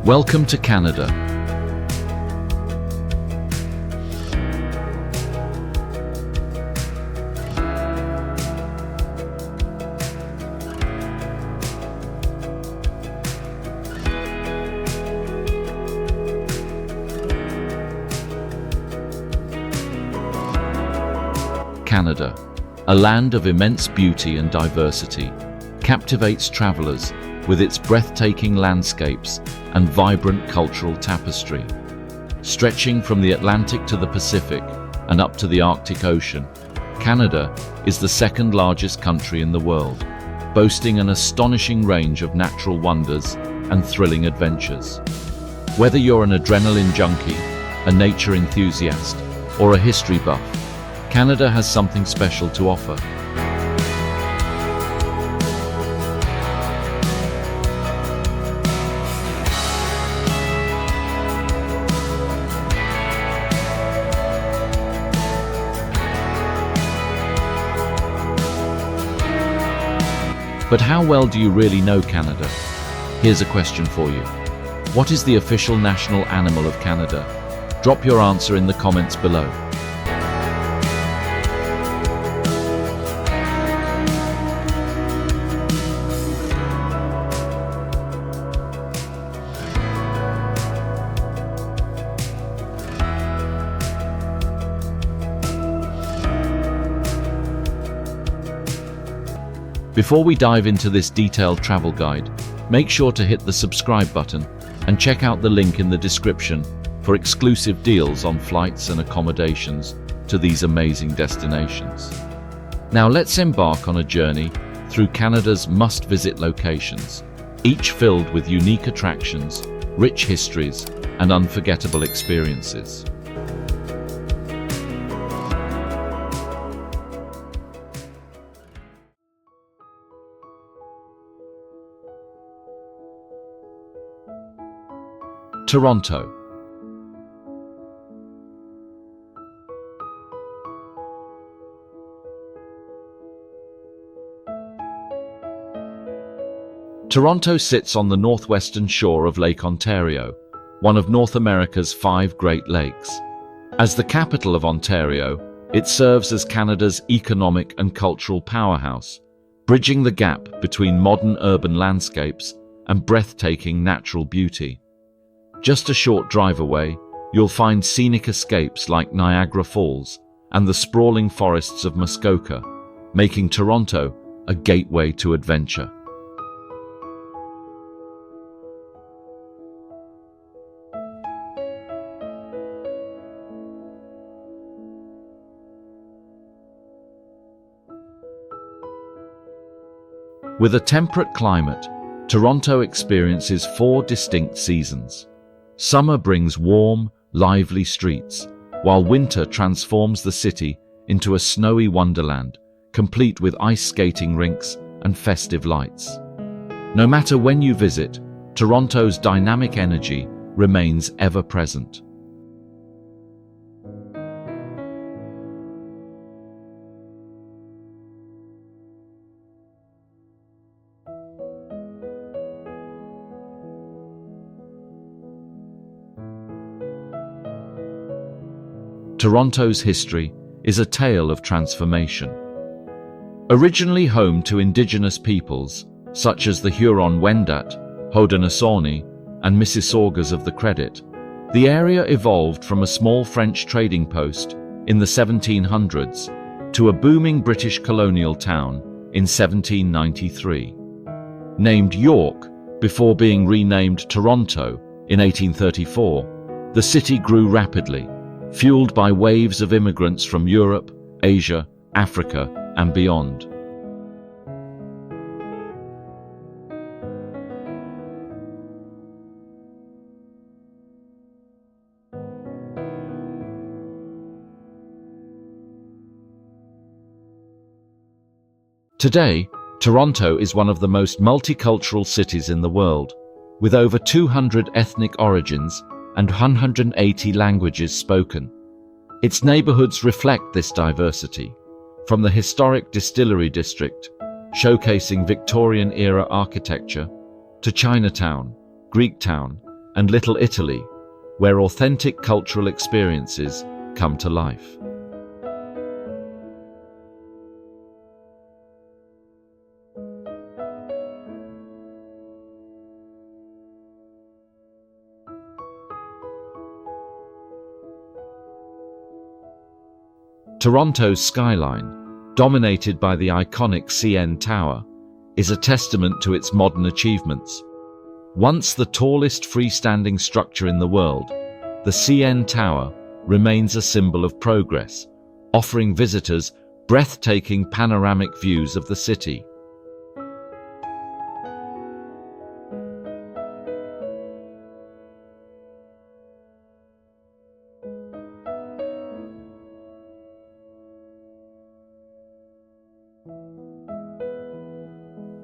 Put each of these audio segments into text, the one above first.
Welcome to Canada. Canada, a land of immense beauty and diversity, captivates travelers with its breathtaking landscapes and vibrant cultural tapestry. Stretching from the Atlantic to the Pacific and up to the Arctic Ocean, Canada is the second largest country in the world, boasting an astonishing range of natural wonders and thrilling adventures. Whether you're an adrenaline junkie, a nature enthusiast, or a history buff, Canada has something special to offer. But how well do you really know Canada? Here's a question for you. What is the official national animal of Canada? Drop your answer in the comments below. Before we dive into this detailed travel guide, make sure to hit the subscribe button and check out the link in the description for exclusive deals on flights and accommodations to these amazing destinations. Now let's embark on a journey through Canada's must-visit locations, each filled with unique attractions, rich histories, and unforgettable experiences. Toronto. Toronto sits on the northwestern shore of Lake Ontario, one of North America's 5 Great Lakes. As the capital of Ontario, it serves as Canada's economic and cultural powerhouse, bridging the gap between modern urban landscapes and breathtaking natural beauty. Just a short drive away, you'll find scenic escapes like Niagara Falls and the sprawling forests of Muskoka, making Toronto a gateway to adventure. With a temperate climate, Toronto experiences 4 distinct seasons. Summer brings warm, lively streets, while winter transforms the city into a snowy wonderland, complete with ice skating rinks and festive lights. No matter when you visit, Toronto's dynamic energy remains ever present. Toronto's history is a tale of transformation. Originally home to indigenous peoples, such as the Huron-Wendat, Haudenosaunee, and Mississaugas of the Credit, the area evolved from a small French trading post in the 1700s to a booming British colonial town in 1793. Named York before being renamed Toronto in 1834, the city grew rapidly, fueled by waves of immigrants from Europe, Asia, Africa, and beyond. Today, Toronto is one of the most multicultural cities in the world, with over 200 ethnic origins and 180 languages spoken. Its neighborhoods reflect this diversity, from the historic Distillery District, showcasing Victorian-era architecture, to Chinatown, Greektown, and Little Italy, where authentic cultural experiences come to life. Toronto's skyline, dominated by the iconic CN Tower, is a testament to its modern achievements. Once the tallest freestanding structure in the world, the CN Tower remains a symbol of progress, offering visitors breathtaking panoramic views of the city.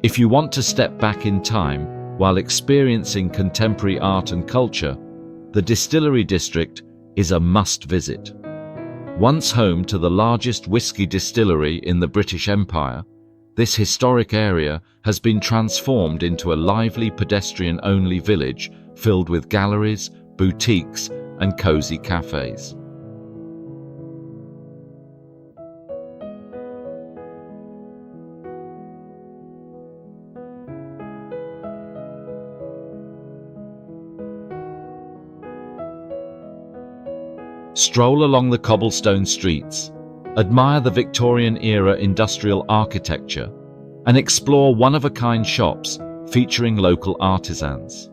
If you want to step back in time while experiencing contemporary art and culture, the Distillery District is a must-visit. Once home to the largest whiskey distillery in the British Empire, this historic area has been transformed into a lively pedestrian-only village filled with galleries, boutiques, and cozy cafes. Stroll along the cobblestone streets, admire the Victorian-era industrial architecture, and explore one-of-a-kind shops featuring local artisans.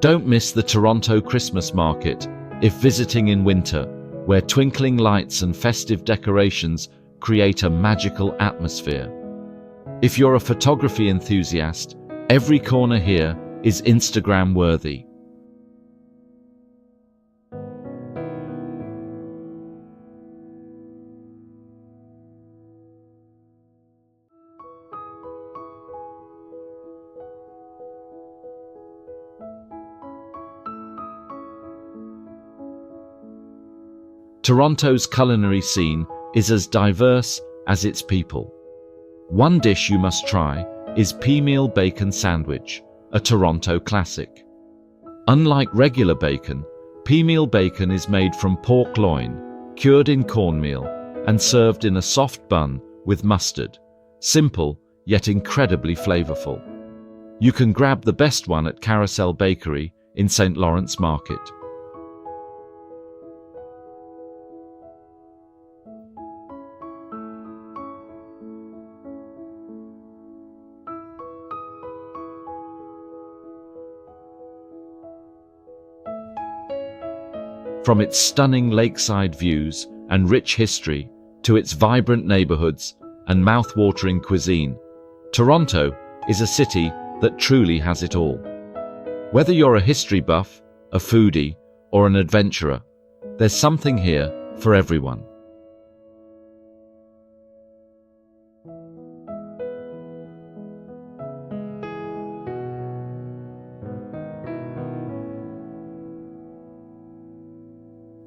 Don't miss the Toronto Christmas Market if visiting in winter, where twinkling lights and festive decorations create a magical atmosphere. If you're a photography enthusiast, every corner here is Instagram-worthy. Toronto's culinary scene is as diverse as its people. One dish you must try is pea meal bacon sandwich, a Toronto classic. Unlike regular bacon, pea meal bacon is made from pork loin, cured in cornmeal, and served in a soft bun with mustard. Simple, yet incredibly flavorful. You can grab the best one at Carousel Bakery in St. Lawrence Market. From its stunning lakeside views and rich history to its vibrant neighborhoods and mouth-watering cuisine, Toronto is a city that truly has it all. Whether you're a history buff, a foodie, or an adventurer, there's something here for everyone.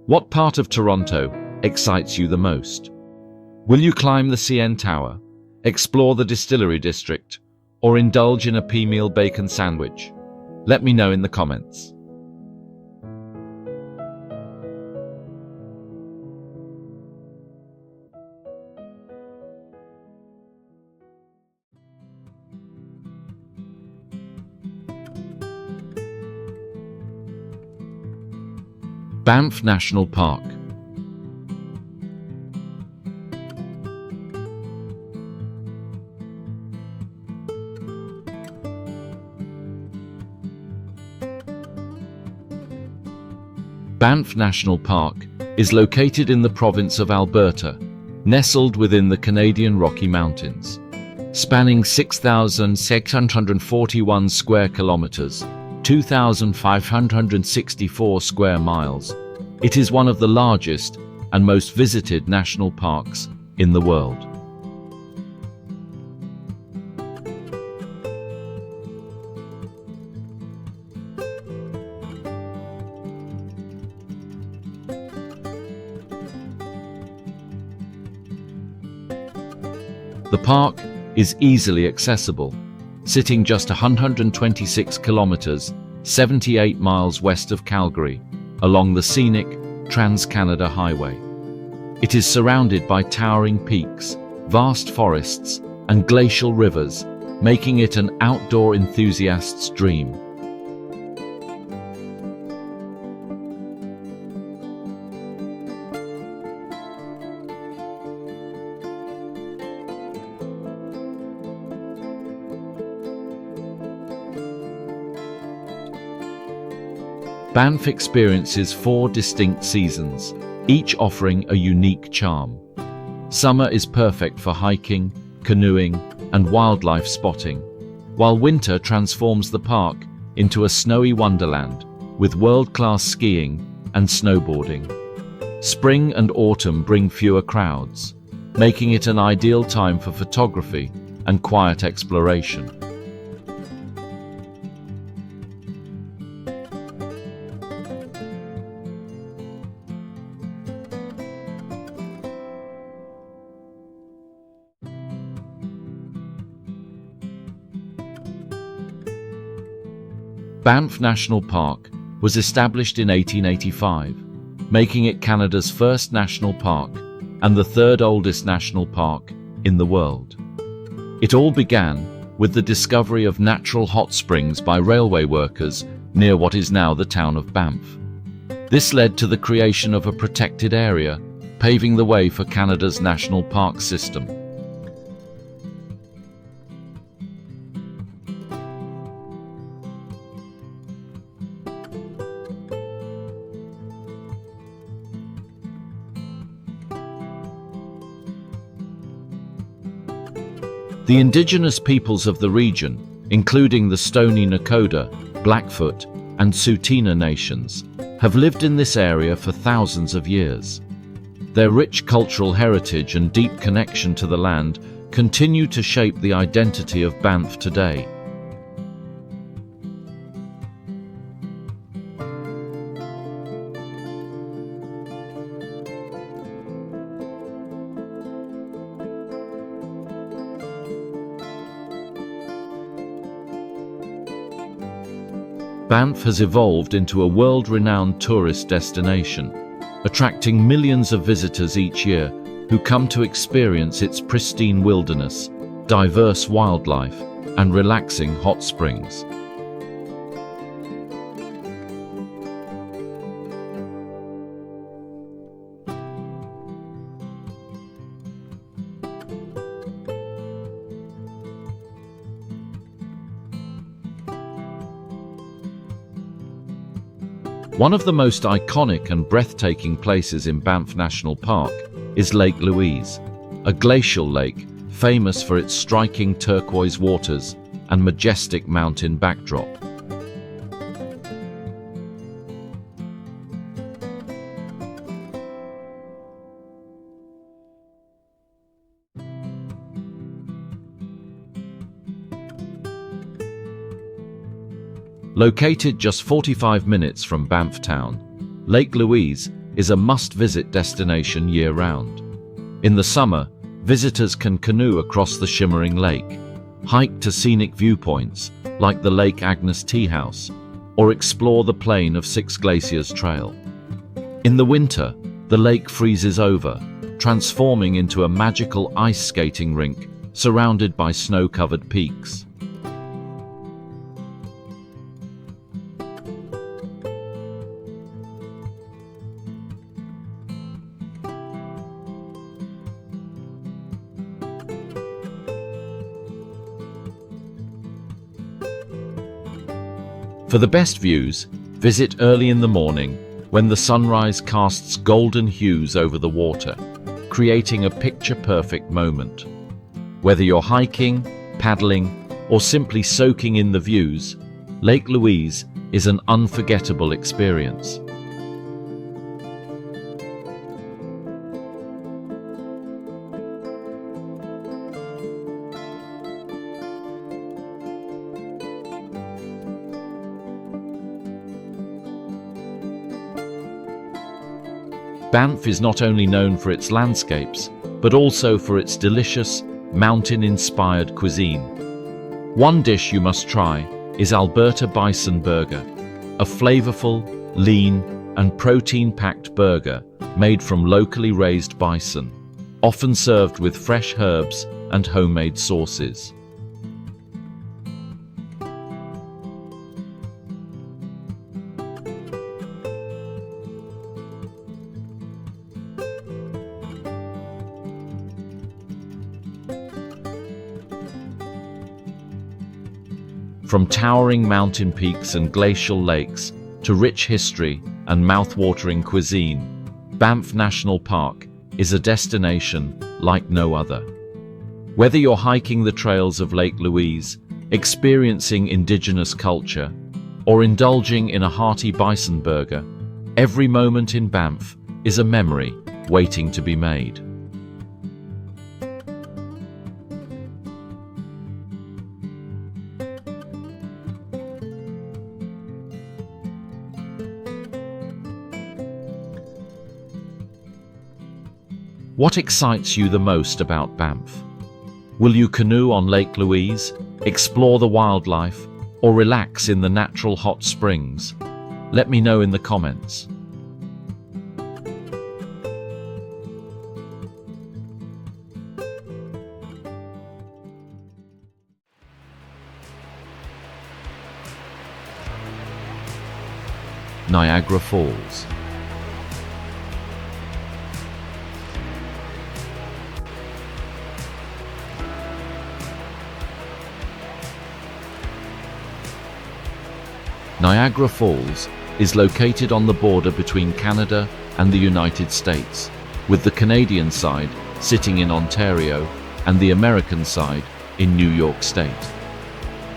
What part of Toronto excites you the most? Will you climb the CN Tower, explore the Distillery District, or indulge in a pea meal bacon sandwich? Let me know in the comments. Banff National Park. Banff National Park is located in the province of Alberta, nestled within the Canadian Rocky Mountains. Spanning 6,641 square kilometers, 2,564 square miles, it is one of the largest and most visited national parks in the world. The park is easily accessible, sitting just 126 kilometers 78 miles west of Calgary, along the scenic Trans-Canada Highway. It is surrounded by towering peaks, vast forests, and glacial rivers, making it an outdoor enthusiast's dream. Banff experiences 4 distinct seasons, each offering a unique charm. Summer is perfect for hiking, canoeing, and wildlife spotting, while winter transforms the park into a snowy wonderland with world-class skiing and snowboarding. Spring and autumn bring fewer crowds, making it an ideal time for photography and quiet exploration. Banff National Park was established in 1885, making it Canada's first national park and the 3rd oldest national park in the world. It all began with the discovery of natural hot springs by railway workers near what is now the town of Banff. This led to the creation of a protected area, paving the way for Canada's national park system. The indigenous peoples of the region, including the Stoney Nakoda, Blackfoot, and Tsuut'ina nations, have lived in this area for thousands of years. Their rich cultural heritage and deep connection to the land continue to shape the identity of Banff today. Banff has evolved into a world-renowned tourist destination, attracting millions of visitors each year who come to experience its pristine wilderness, diverse wildlife, and relaxing hot springs. One of the most iconic and breathtaking places in Banff National Park is Lake Louise, a glacial lake famous for its striking turquoise waters and majestic mountain backdrop. Located just 45 minutes from Banff town, Lake Louise is a must-visit destination year-round. In the summer, visitors can canoe across the shimmering lake, hike to scenic viewpoints like the Lake Agnes Tea House, or explore the Plain of Six Glaciers Trail. In the winter, the lake freezes over, transforming into a magical ice skating rink surrounded by snow-covered peaks. For the best views, visit early in the morning when the sunrise casts golden hues over the water, creating a picture-perfect moment. Whether you're hiking, paddling, or simply soaking in the views, Lake Louise is an unforgettable experience. Banff is not only known for its landscapes, but also for its delicious, mountain-inspired cuisine. One dish you must try is Alberta bison burger, a flavorful, lean, and protein-packed burger made from locally raised bison, often served with fresh herbs and homemade sauces. From towering mountain peaks and glacial lakes to rich history and mouth-watering cuisine, Banff National Park is a destination like no other. Whether you're hiking the trails of Lake Louise, experiencing indigenous culture, or indulging in a hearty bison burger, every moment in Banff is a memory waiting to be made. What excites you the most about Banff? Will you canoe on Lake Louise, explore the wildlife, or relax in the natural hot springs? Let me know in the comments. Niagara Falls. Niagara Falls is located on the border between Canada and the United States, with the Canadian side sitting in Ontario and the American side in New York State.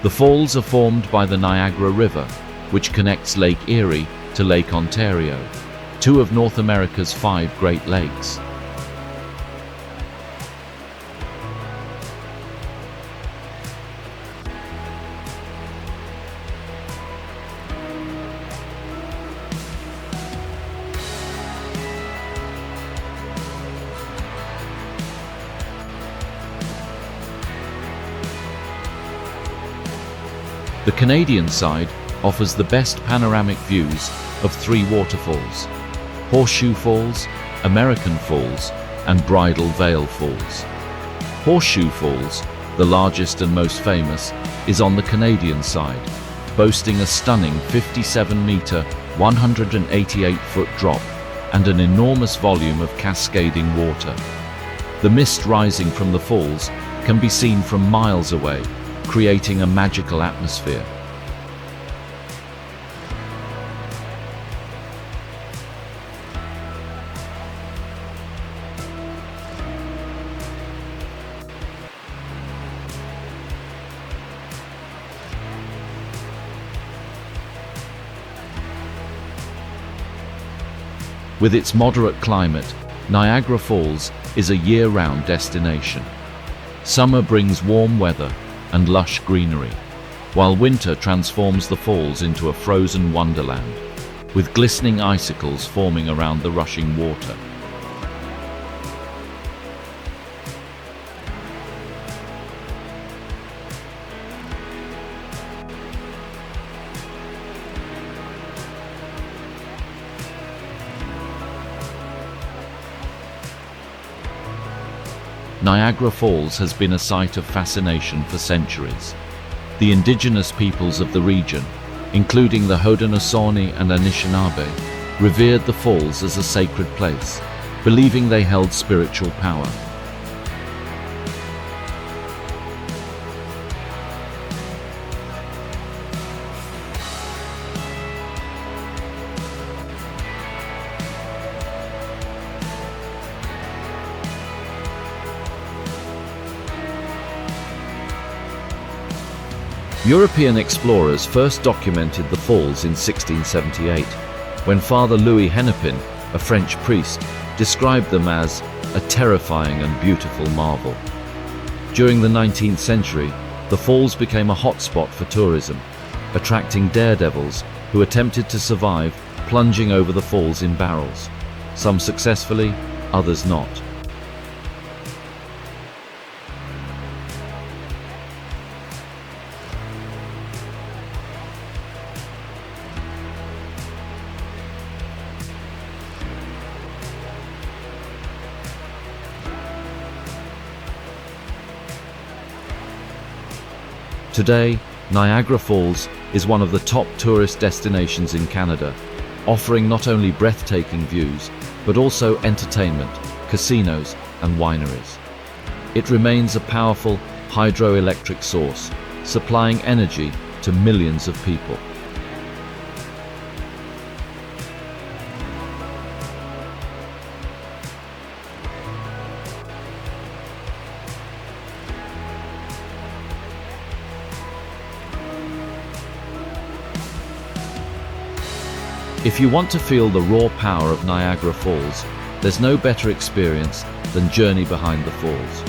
The falls are formed by the Niagara River, which connects Lake Erie to Lake Ontario, two of North America's 5 Great Lakes. The Canadian side offers the best panoramic views of 3 waterfalls: Horseshoe Falls, American Falls, and Bridal Veil Falls. Horseshoe Falls, the largest and most famous, is on the Canadian side, boasting a stunning 57-meter, 188-foot drop and an enormous volume of cascading water. The mist rising from the falls can be seen from miles away, creating a magical atmosphere. With its moderate climate, Niagara Falls is a year-round destination. Summer brings warm weather and lush greenery, while winter transforms the falls into a frozen wonderland, with glistening icicles forming around the rushing water. Niagara Falls has been a site of fascination for centuries. The indigenous peoples of the region, including the Haudenosaunee and Anishinaabe, revered the falls as a sacred place, believing they held spiritual power. European explorers first documented the falls in 1678, when Father Louis Hennepin, a French priest, described them as a terrifying and beautiful marvel. During the 19th century, the falls became a hotspot for tourism, attracting daredevils who attempted to survive plunging over the falls in barrels, some successfully, others not. Today, Niagara Falls is one of the top tourist destinations in Canada, offering not only breathtaking views, but also entertainment, casinos, and wineries. It remains a powerful hydroelectric source, supplying energy to millions of people. If you want to feel the raw power of Niagara Falls, there's no better experience than Journey Behind the Falls.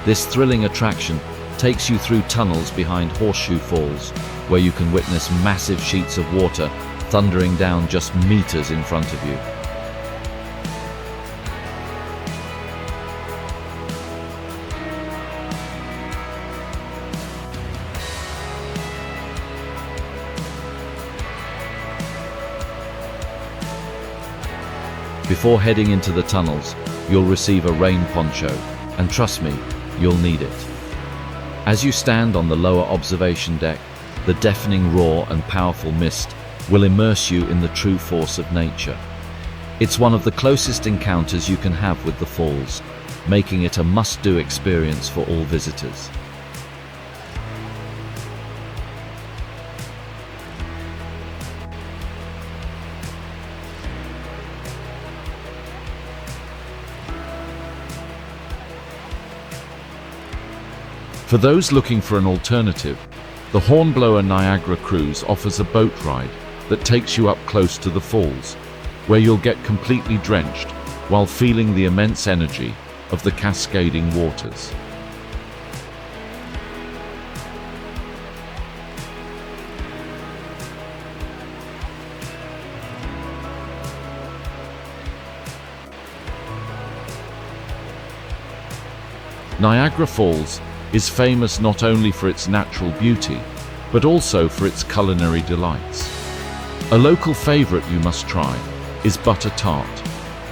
This thrilling attraction takes you through tunnels behind Horseshoe Falls, where you can witness massive sheets of water thundering down just meters in front of you. Before heading into the tunnels, you'll receive a rain poncho, and trust me, you'll need it. As you stand on the lower observation deck, the deafening roar and powerful mist will immerse you in the true force of nature. It's one of the closest encounters you can have with the falls, making it a must-do experience for all visitors. For those looking for an alternative, the Hornblower Niagara Cruise offers a boat ride that takes you up close to the falls, where you'll get completely drenched while feeling the immense energy of the cascading waters. Niagara Falls is famous not only for its natural beauty, but also for its culinary delights. A local favorite you must try is butter tart,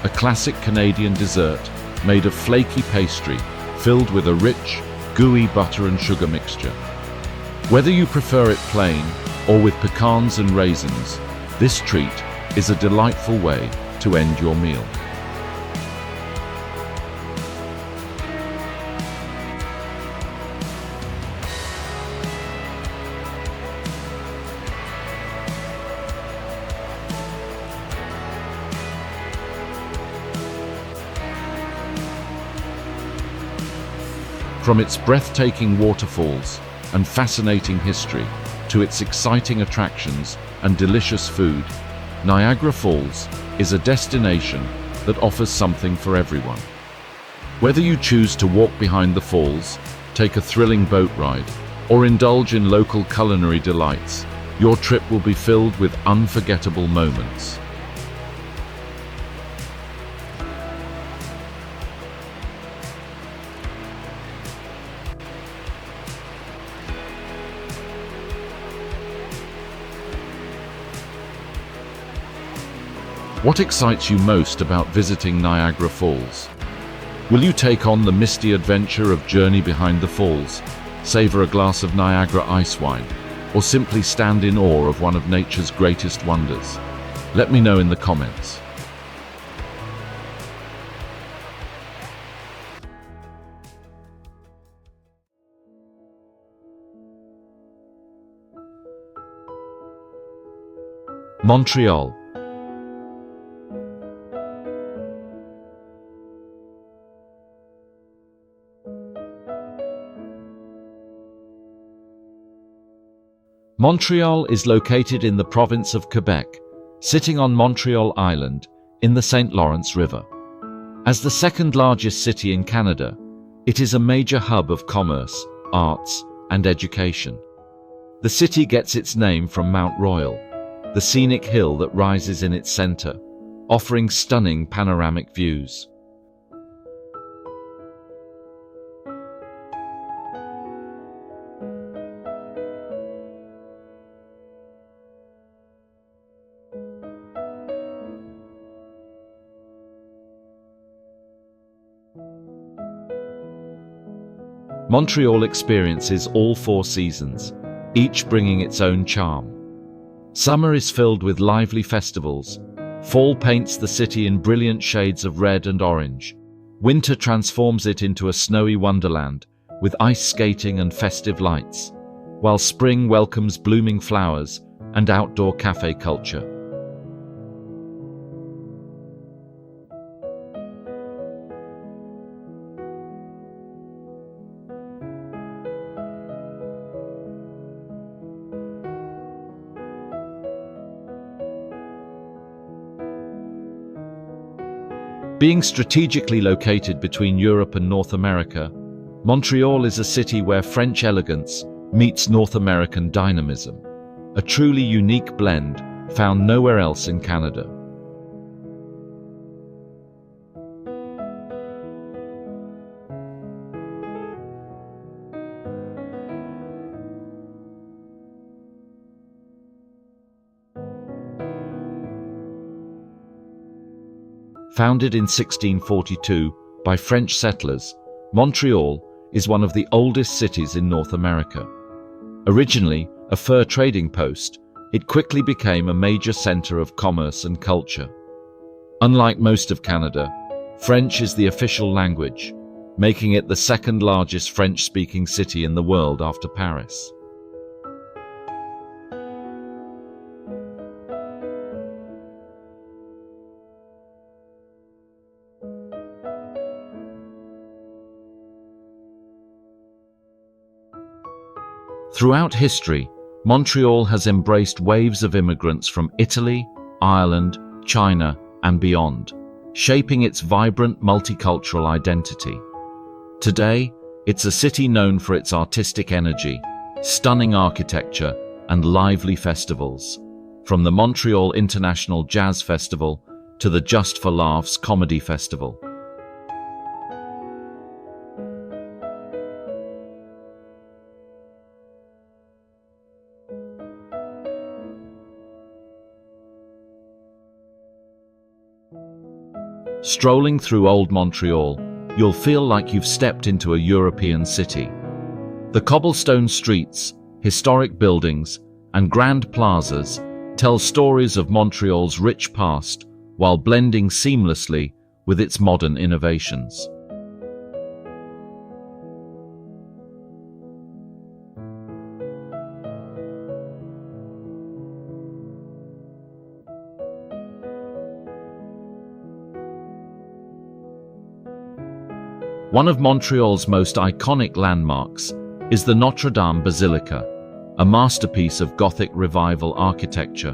a classic Canadian dessert made of flaky pastry filled with a rich, gooey butter and sugar mixture. Whether you prefer it plain or with pecans and raisins, this treat is a delightful way to end your meal. From its breathtaking waterfalls and fascinating history to its exciting attractions and delicious food, Niagara Falls is a destination that offers something for everyone. Whether you choose to walk behind the falls, take a thrilling boat ride, or indulge in local culinary delights, your trip will be filled with unforgettable moments. What excites you most about visiting Niagara Falls? Will you take on the misty adventure of Journey Behind the Falls, savor a glass of Niagara ice wine, or simply stand in awe of one of nature's greatest wonders? Let me know in the comments. Montreal. Montreal is located in the province of Quebec, sitting on Montreal Island in the St. Lawrence River. As the second largest city in Canada, it is a major hub of commerce, arts, and education. The city gets its name from Mount Royal, the scenic hill that rises in its center, offering stunning panoramic views. Montreal experiences all four seasons, each bringing its own charm. Summer is filled with lively festivals. Fall paints the city in brilliant shades of red and orange. Winter transforms it into a snowy wonderland, with ice skating and festive lights, while spring welcomes blooming flowers and outdoor cafe culture. Being strategically located between Europe and North America, Montreal is a city where French elegance meets North American dynamism, a truly unique blend found nowhere else in Canada. Founded in 1642 by French settlers, Montreal is one of the oldest cities in North America. Originally a fur trading post, it quickly became a major center of commerce and culture. Unlike most of Canada, French is the official language, making it the second largest French-speaking city in the world after Paris. Throughout history, Montreal has embraced waves of immigrants from Italy, Ireland, China, and beyond, shaping its vibrant multicultural identity. Today, it's a city known for its artistic energy, stunning architecture, and lively festivals, from the Montreal International Jazz Festival to the Just for Laughs Comedy Festival. Strolling through Old Montreal, you'll feel like you've stepped into a European city. The cobblestone streets, historic buildings, and grand plazas tell stories of Montreal's rich past while blending seamlessly with its modern innovations. One of Montreal's most iconic landmarks is the Notre Dame Basilica, a masterpiece of Gothic Revival architecture.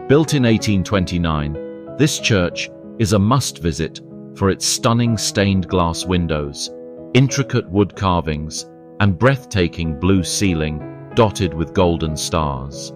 Built in 1829, this church is a must-visit for its stunning stained glass windows, intricate wood carvings, and breathtaking blue ceiling dotted with golden stars.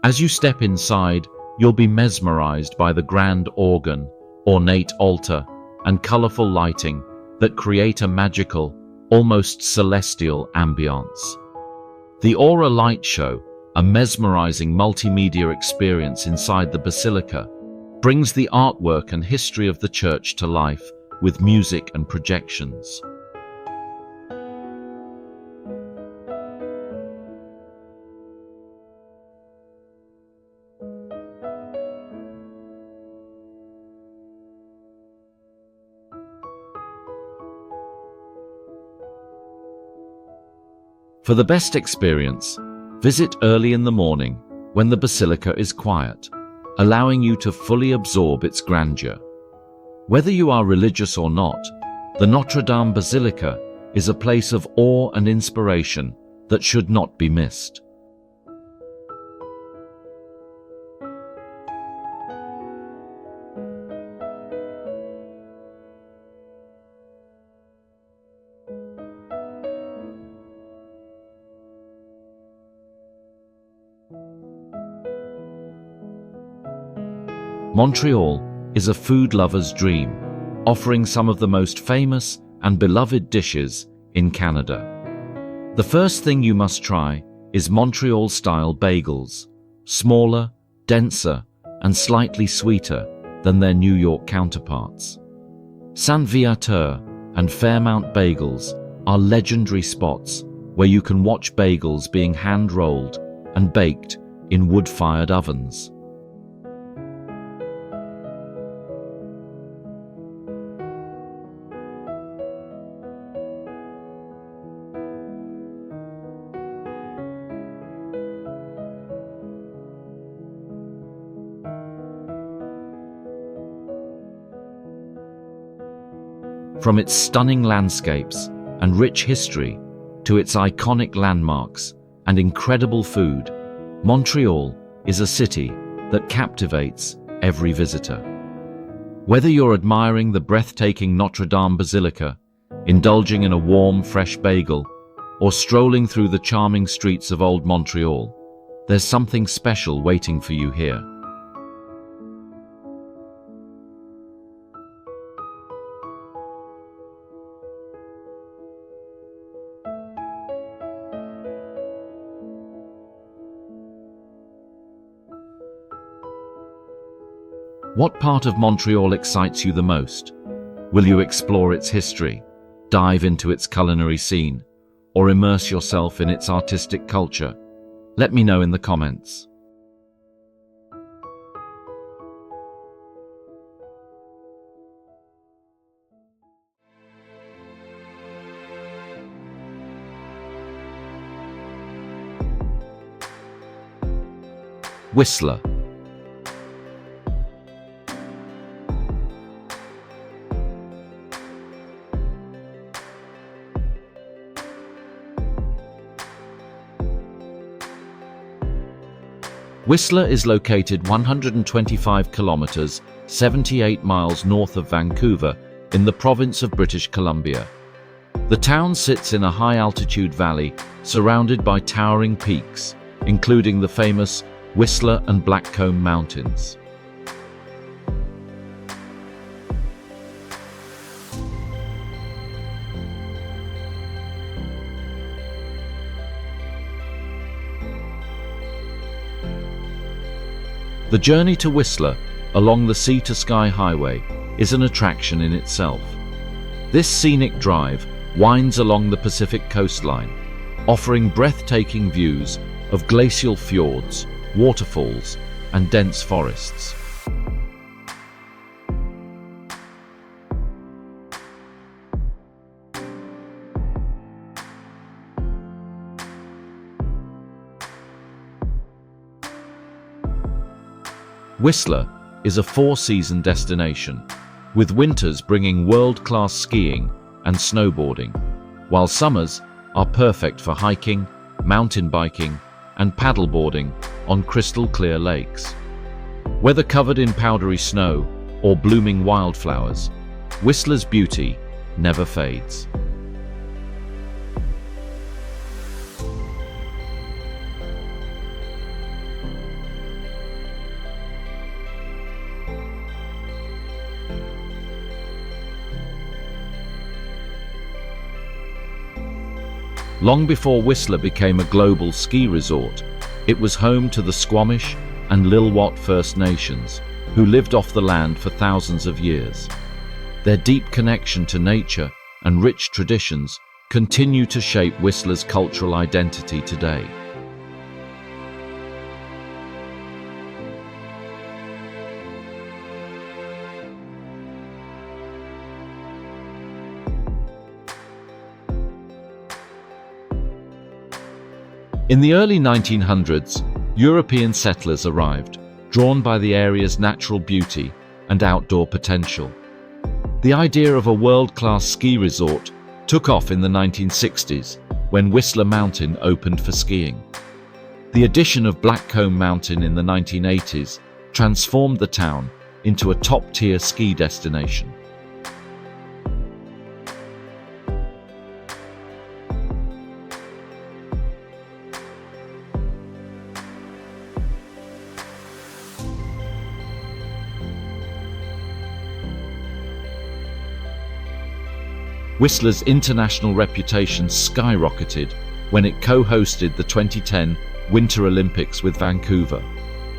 As you step inside, you'll be mesmerized by the grand organ, ornate altar, and colorful lighting that create a magical, almost celestial ambiance. The Aura Light Show, a mesmerizing multimedia experience inside the basilica, brings the artwork and history of the church to life with music and projections. For the best experience, visit early in the morning when the basilica is quiet, allowing you to fully absorb its grandeur. Whether you are religious or not, the Notre Dame Basilica is a place of awe and inspiration that should not be missed. Montreal is a food lover's dream, offering some of the most famous and beloved dishes in Canada. The first thing you must try is Montreal-style bagels, smaller, denser, and slightly sweeter than their New York counterparts. Saint-Viateur and Fairmount Bagels are legendary spots where you can watch bagels being hand-rolled and baked in wood-fired ovens. From its stunning landscapes and rich history to its iconic landmarks and incredible food, Montreal is a city that captivates every visitor. Whether you're admiring the breathtaking Notre Dame Basilica, indulging in a warm, fresh bagel, or strolling through the charming streets of Old Montreal, there's something special waiting for you here. What part of Montreal excites you the most? Will you explore its history, dive into its culinary scene, or immerse yourself in its artistic culture? Let me know in the comments. Whistler. Whistler is located 125 kilometers, 78 miles north of Vancouver in the province of British Columbia. The town sits in a high-altitude valley surrounded by towering peaks, including the famous Whistler and Blackcomb Mountains. The journey to Whistler along the Sea-to-Sky Highway is an attraction in itself. This scenic drive winds along the Pacific coastline, offering breathtaking views of glacial fjords, waterfalls, and dense forests. Whistler is a four-season destination, with winters bringing world-class skiing and snowboarding, while summers are perfect for hiking, mountain biking, and paddleboarding on crystal-clear lakes. Whether covered in powdery snow or blooming wildflowers, Whistler's beauty never fades. Long before Whistler became a global ski resort, it was home to the Squamish and Lil'wat First Nations, who lived off the land for thousands of years. Their deep connection to nature and rich traditions continue to shape Whistler's cultural identity today. In the early 1900s, European settlers arrived, drawn by the area's natural beauty and outdoor potential. The idea of a world-class ski resort took off in the 1960s when Whistler Mountain opened for skiing. The addition of Blackcomb Mountain in the 1980s transformed the town into a top-tier ski destination. Whistler's international reputation skyrocketed when it co-hosted the 2010 Winter Olympics with Vancouver,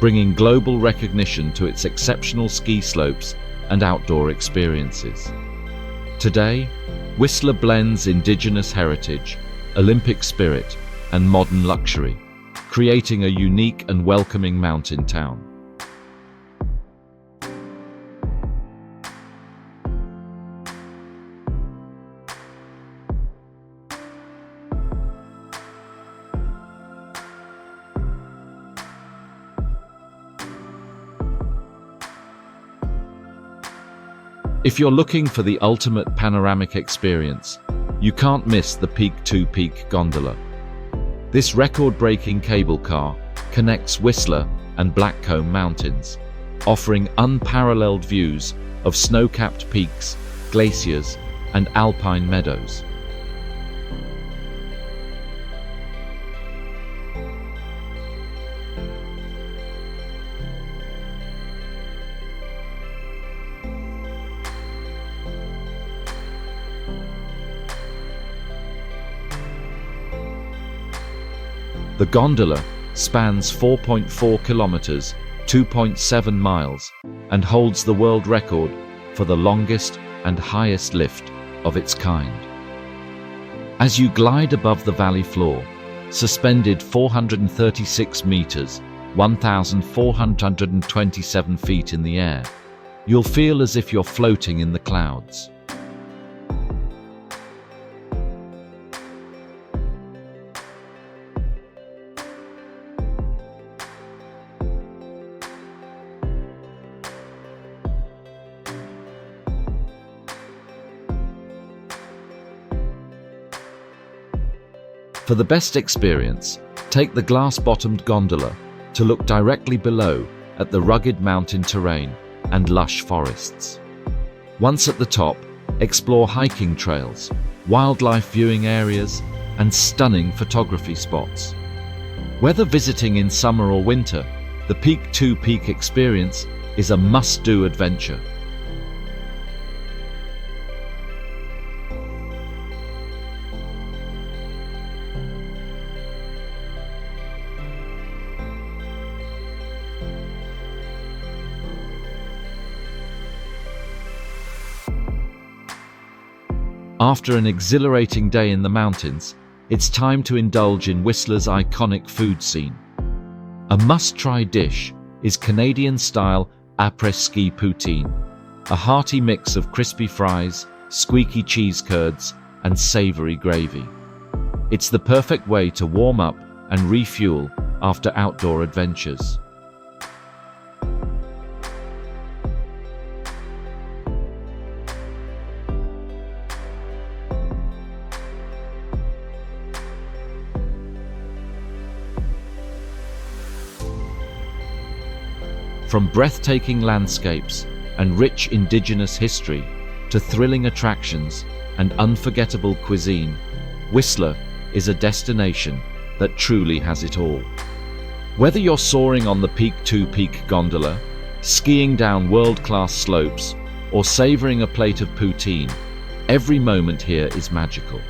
bringing global recognition to its exceptional ski slopes and outdoor experiences. Today, Whistler blends Indigenous heritage, Olympic spirit, and modern luxury, creating a unique and welcoming mountain town. If you're looking for the ultimate panoramic experience, you can't miss the Peak to Peak gondola. This record-breaking cable car connects Whistler and Blackcomb Mountains, offering unparalleled views of snow-capped peaks, glaciers, and alpine meadows. The gondola spans 4.4 kilometers, 2.7 miles, and holds the world record for the longest and highest lift of its kind. As you glide above the valley floor, suspended 436 meters, 1,427 feet in the air, you'll feel as if you're floating in the clouds. For the best experience, take the glass-bottomed gondola to look directly below at the rugged mountain terrain and lush forests. Once at the top, explore hiking trails, wildlife viewing areas, and stunning photography spots. Whether visiting in summer or winter, the Peak to Peak experience is a must-do adventure. After an exhilarating day in the mountains, it's time to indulge in Whistler's iconic food scene. A must-try dish is Canadian-style après-ski poutine, a hearty mix of crispy fries, squeaky cheese curds, and savory gravy. It's the perfect way to warm up and refuel after outdoor adventures. From breathtaking landscapes and rich Indigenous history to thrilling attractions and unforgettable cuisine, Whistler is a destination that truly has it all. Whether you're soaring on the Peak to Peak gondola, skiing down world-class slopes, or savoring a plate of poutine, every moment here is magical.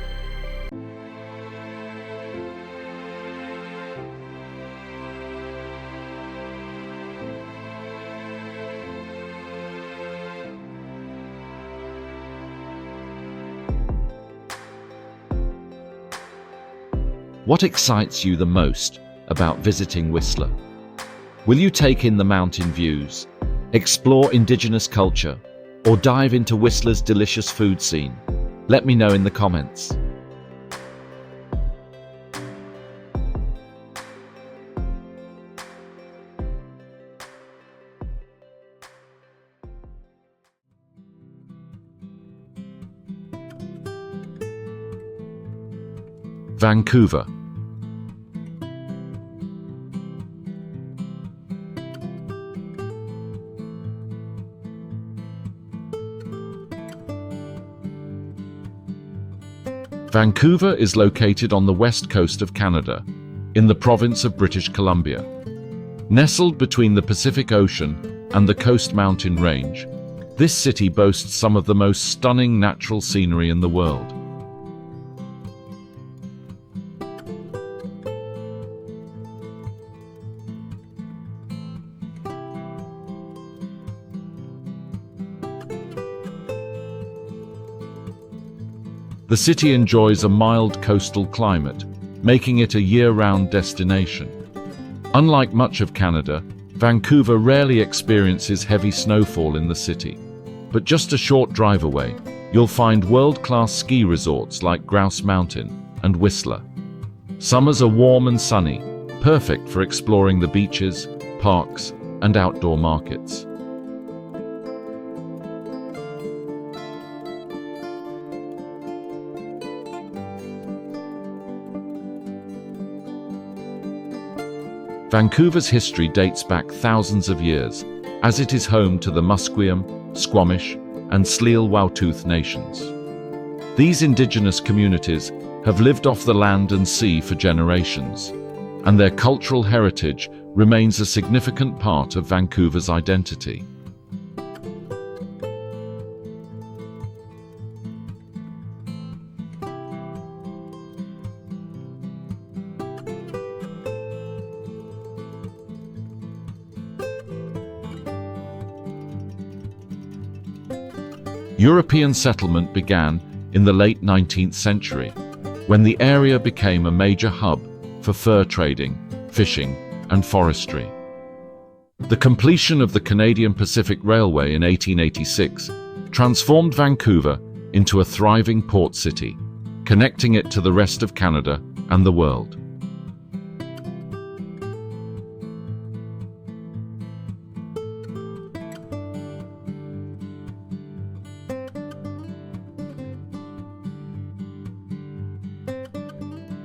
What excites you the most about visiting Whistler? Will you take in the mountain views, explore Indigenous culture, or dive into Whistler's delicious food scene? Let me know in the comments. Vancouver. Vancouver is located on the west coast of Canada, in the province of British Columbia. Nestled between the Pacific Ocean and the Coast Mountain Range, This city boasts some of the most stunning natural scenery in the world. The city enjoys a mild coastal climate, making it a year-round destination. Unlike much of Canada, Vancouver rarely experiences heavy snowfall in the city. But just a short drive away, you'll find world-class ski resorts like Grouse Mountain and Whistler. Summers are warm and sunny, perfect for exploring the beaches, parks, and outdoor markets. Vancouver's history dates back thousands of years, as it is home to the Musqueam, Squamish, and Tsleil-Waututh nations. These indigenous communities have lived off the land and sea for generations, and their cultural heritage remains a significant part of Vancouver's identity. European settlement began in the late 19th century, when the area became a major hub for fur trading, fishing, and forestry. The completion of the Canadian Pacific Railway in 1886 transformed Vancouver into a thriving port city, connecting it to the rest of Canada and the world.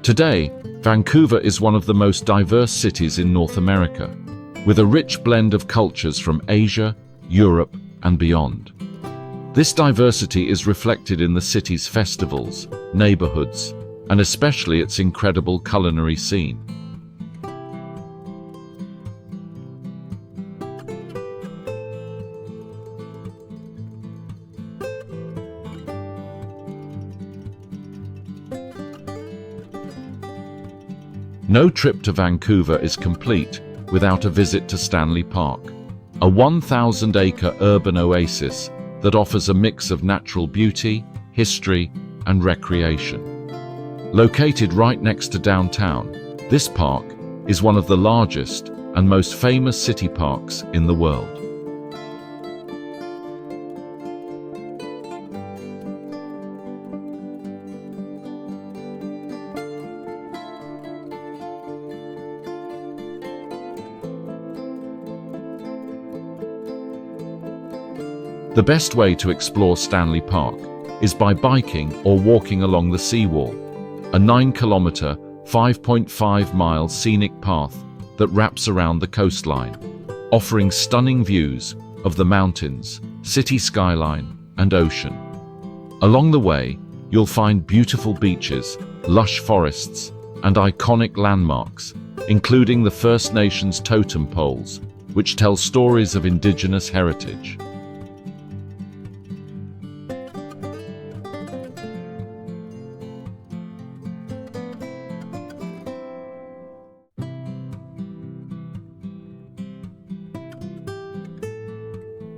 Today, Vancouver is one of the most diverse cities in North America, with a rich blend of cultures from Asia, Europe, and beyond. This diversity is reflected in the city's festivals, neighborhoods, and especially its incredible culinary scene. No trip to Vancouver is complete without a visit to Stanley Park, a 1,000-acre urban oasis that offers a mix of natural beauty, history, and recreation. Located right next to downtown, this park is one of the largest and most famous city parks in the world. The best way to explore Stanley Park is by biking or walking along the seawall, a 9-kilometer, 5.5-mile scenic path that wraps around the coastline, offering stunning views of the mountains, city skyline, and ocean. Along the way, you'll find beautiful beaches, lush forests, and iconic landmarks, including the First Nations totem poles, which tell stories of Indigenous heritage.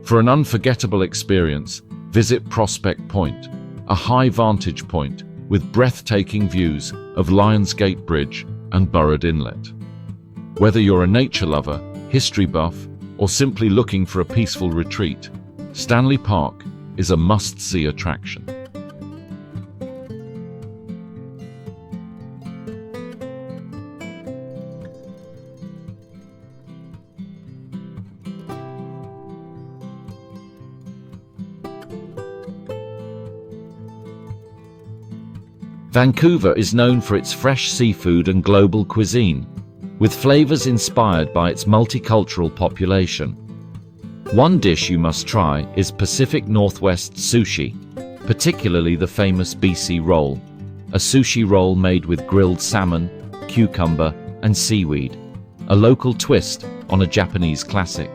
For an unforgettable experience, visit Prospect Point, a high vantage point with breathtaking views of Lions Gate Bridge and Burrard Inlet. Whether you're a nature lover, history buff, or simply looking for a peaceful retreat, Stanley Park is a must-see attraction. Vancouver is known for its fresh seafood and global cuisine, with flavors inspired by its multicultural population. One dish you must try is Pacific Northwest sushi, particularly the famous BC roll, a sushi roll made with grilled salmon, cucumber, and seaweed, a local twist on a Japanese classic.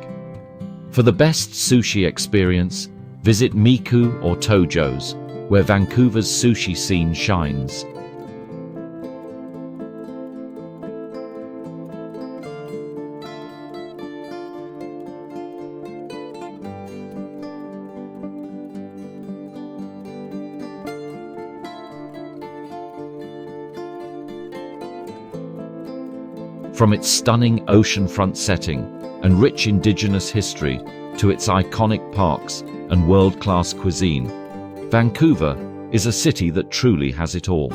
For the best sushi experience, Visit Miku or Tojo's, where Vancouver's sushi scene shines. From its stunning oceanfront setting and rich indigenous history to its iconic parks and world-class cuisine, Vancouver is a city that truly has it all.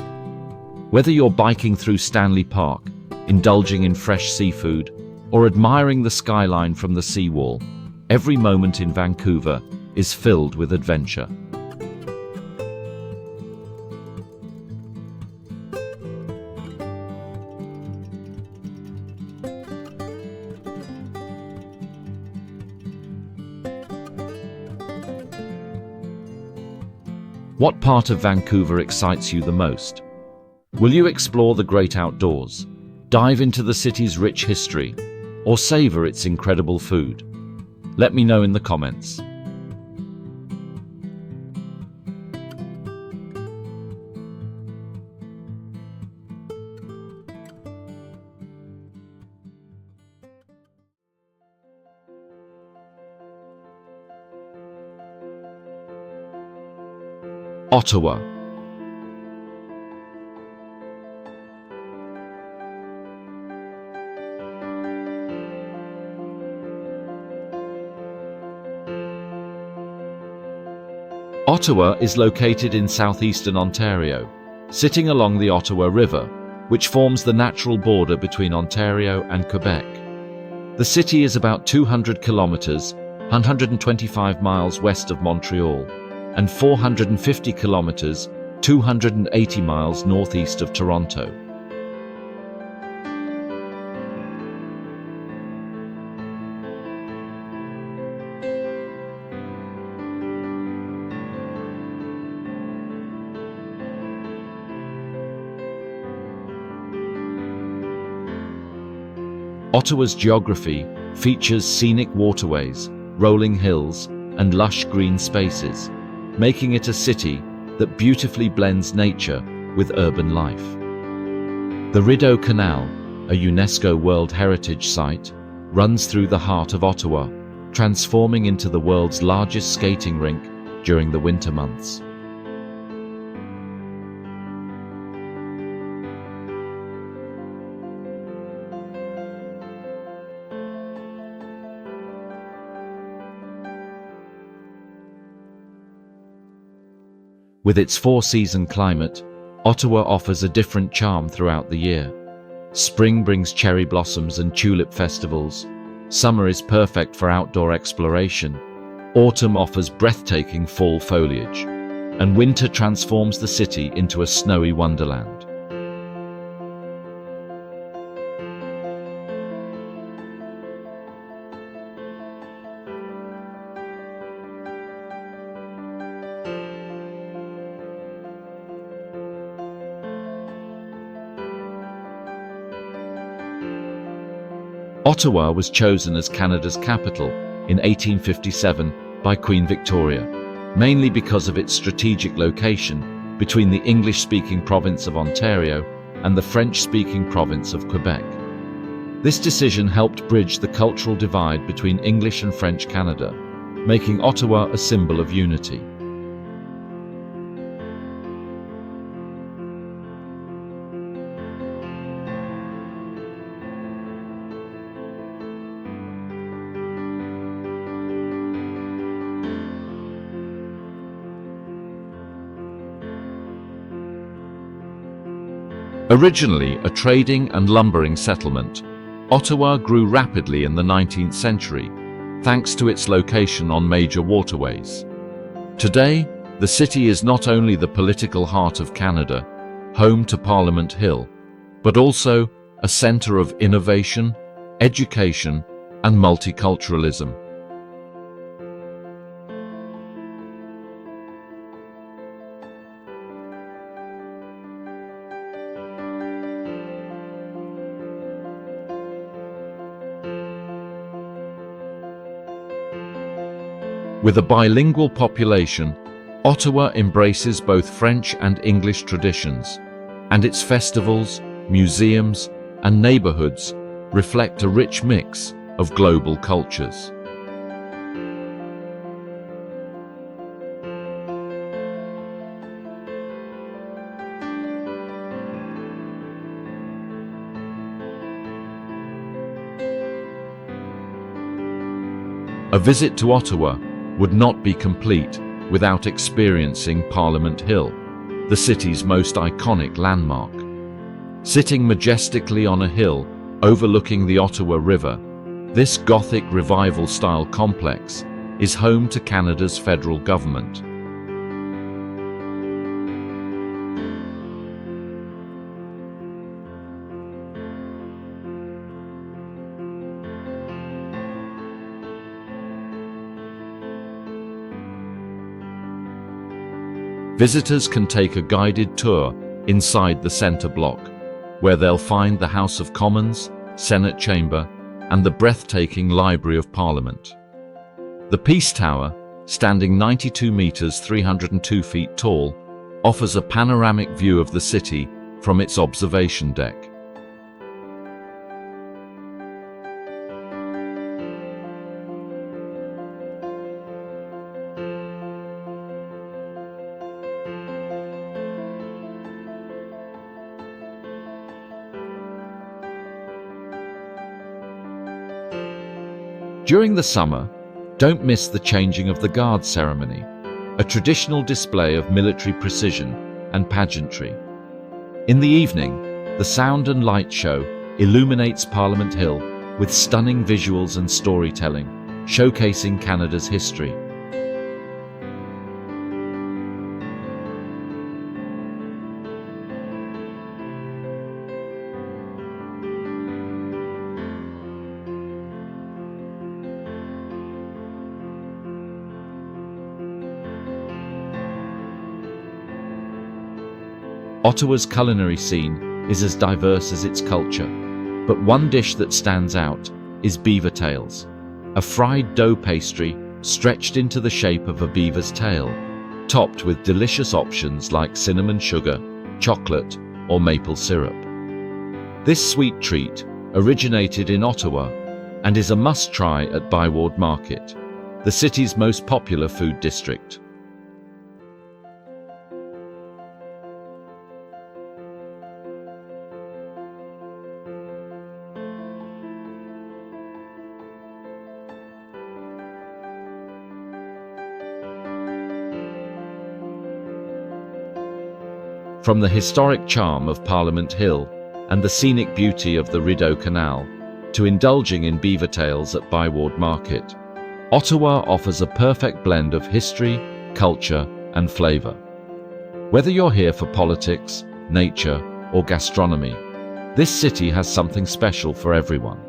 Whether you're biking through Stanley Park, indulging in fresh seafood, or admiring the skyline from the seawall, every moment in Vancouver is filled with adventure. What part of Vancouver excites you the most? Will you explore the great outdoors, dive into the city's rich history, or savor its incredible food? Let me know in the comments. Ottawa. Ottawa is located in southeastern Ontario, sitting along the Ottawa River, which forms the natural border between Ontario and Quebec. The city is about 200 kilometers, 125 miles west of Montreal, and 450 kilometers, 280 miles northeast of Toronto. Ottawa's geography features scenic waterways, rolling hills, and lush green spaces, making it a city that beautifully blends nature with urban life. The Rideau Canal, a UNESCO World Heritage Site, runs through the heart of Ottawa, transforming into the world's largest skating rink during the winter months. With its four-season climate, Ottawa offers a different charm throughout the year. Spring brings cherry blossoms and tulip festivals. Summer is perfect for outdoor exploration. Autumn offers breathtaking fall foliage. And winter transforms the city into a snowy wonderland. Ottawa was chosen as Canada's capital in 1857 by Queen Victoria, mainly because of its strategic location between the English-speaking province of Ontario and the French-speaking province of Quebec. This decision helped bridge the cultural divide between English and French Canada, making Ottawa a symbol of unity. Originally a trading and lumbering settlement, Ottawa grew rapidly in the 19th century, thanks to its location on major waterways. Today, the city is not only the political heart of Canada, home to Parliament Hill, but also a centre of innovation, education, and multiculturalism. With a bilingual population, Ottawa embraces both French and English traditions, and its festivals, museums, and neighborhoods reflect a rich mix of global cultures. A visit to Ottawa would not be complete without experiencing Parliament Hill, the city's most iconic landmark. Sitting majestically on a hill overlooking the Ottawa River, this Gothic Revival-style complex is home to Canada's federal government. Visitors can take a guided tour inside the centre block, where they'll find the House of Commons, Senate Chamber, and the breathtaking Library of Parliament. The Peace Tower, standing 92 meters 302 feet tall, offers a panoramic view of the city from its observation deck. During the summer, don't miss the changing of the guard ceremony, a traditional display of military precision and pageantry. In the evening, the sound and light show illuminates Parliament Hill with stunning visuals and storytelling, showcasing Canada's history. Ottawa's culinary scene is as diverse as its culture, but one dish that stands out is beaver tails, a fried dough pastry stretched into the shape of a beaver's tail, topped with delicious options like cinnamon sugar, chocolate, or maple syrup. This sweet treat originated in Ottawa and is a must-try at Byward Market, the city's most popular food district. From the historic charm of Parliament Hill and the scenic beauty of the Rideau Canal to indulging in beaver tails at Byward Market, Ottawa offers a perfect blend of history, culture, and flavor. Whether you're here for politics, nature, or gastronomy, this city has something special for everyone.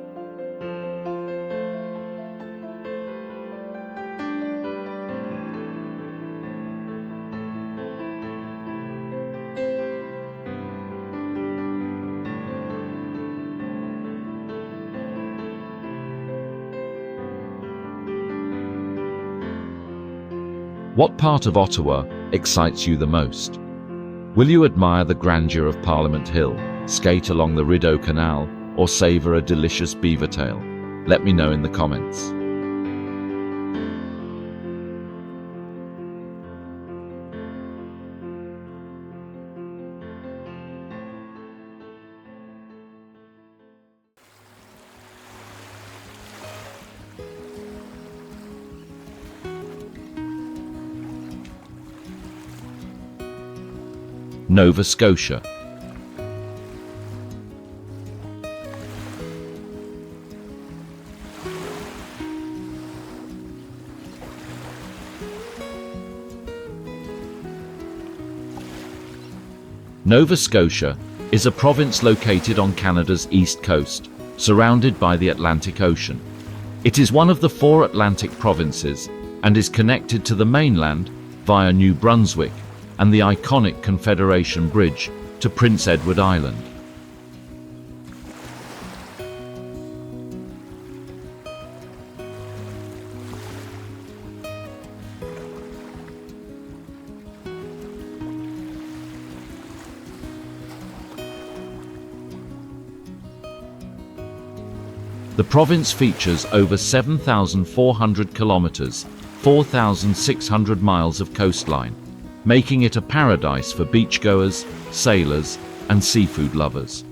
What part of Ottawa excites you the most? Will you admire the grandeur of Parliament Hill, skate along the Rideau Canal, or savor a delicious beaver tail? Let me know in the comments. Nova Scotia. Nova Scotia is a province located on Canada's east coast, surrounded by the Atlantic Ocean. It is one of the 4 Atlantic provinces and is connected to the mainland via New Brunswick and the iconic Confederation Bridge to Prince Edward Island. The province features over 7,400 kilometers, 4,600 miles of coastline, making it a paradise for beachgoers, sailors, and seafood lovers.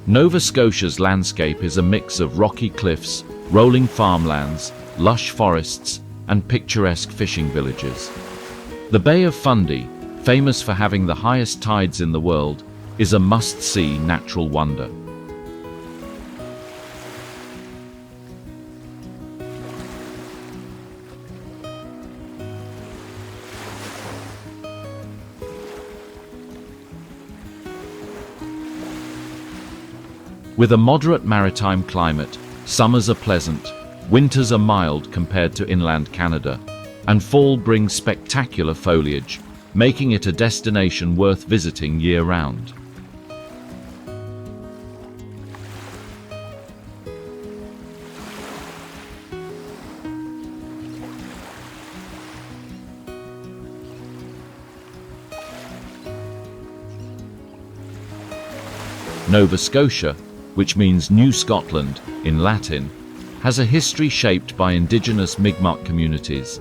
Nova Scotia's landscape is a mix of rocky cliffs, rolling farmlands, lush forests, and picturesque fishing villages. The Bay of Fundy, famous for having the highest tides in the world, is a must-see natural wonder. With a moderate maritime climate, summers are pleasant, winters are mild compared to inland Canada, and fall brings spectacular foliage, making it a destination worth visiting year-round. Nova Scotia, which means New Scotland in Latin, has a history shaped by indigenous Mi'kmaq communities,